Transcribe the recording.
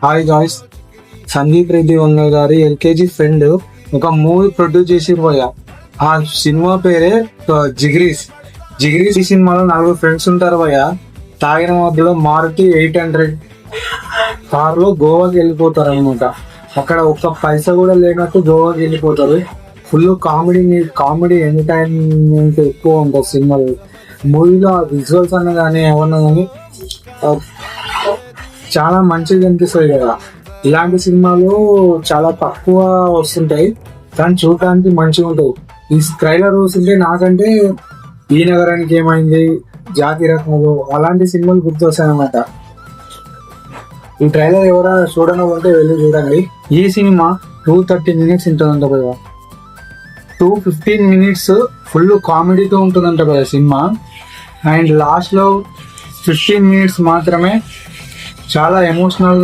Hi guys, Sandeep Reddy Vanga గారి LKG friend ఒక movie produce చేసి పోయా. ఆ సినిమా పేరే జిగ్రీస్. ఈ సినిమాలో 4 ఫ్రెండ్స్ ఉంటారు భయ్యా. తాగిన మధ్యలో మారుతి 800 కార్లో గోవాకి వెళ్ళిపోతారు అనమాట. అక్కడ ఒక్క పైసా కూడా లేనట్టు గోవాకి వెళ్ళిపోతారు. ఫుల్ కామెడీ ఎంటర్టైన్మెంట్ ఎక్కువ ఉంటుంది సినిమాలో. మూవీలో విజువల్స్ అన్న కానీ ఏమన్నా కానీ చాలా మంచిగా అనిపిస్తుంది కదా. ఇలాంటి సినిమాలు చాలా తక్కువ వస్తుంటాయి కానీ చూడటానికి మంచిగా ఉంటాయి. ఈ ట్రైలర్ చూస్తుంటే నాకంటే ఈ నగరానికి ఏమైంది, జాతి రత్నాలు అలాంటి సినిమాలు గుర్తొస్తాయి అన్నమాట. ఈ ట్రైలర్ ఎవరైనా చూడడం ఉంటే వెళ్ళి చూడండి. ఈ సినిమా 230 minutes ఉంటుందంట కదా, 215 minutes ఫుల్ కామెడీతో ఉంటుందంట కదా సినిమా. అండ్ లాస్ట్లో 15 minutes మాత్రమే చాలా ఎమోషనల్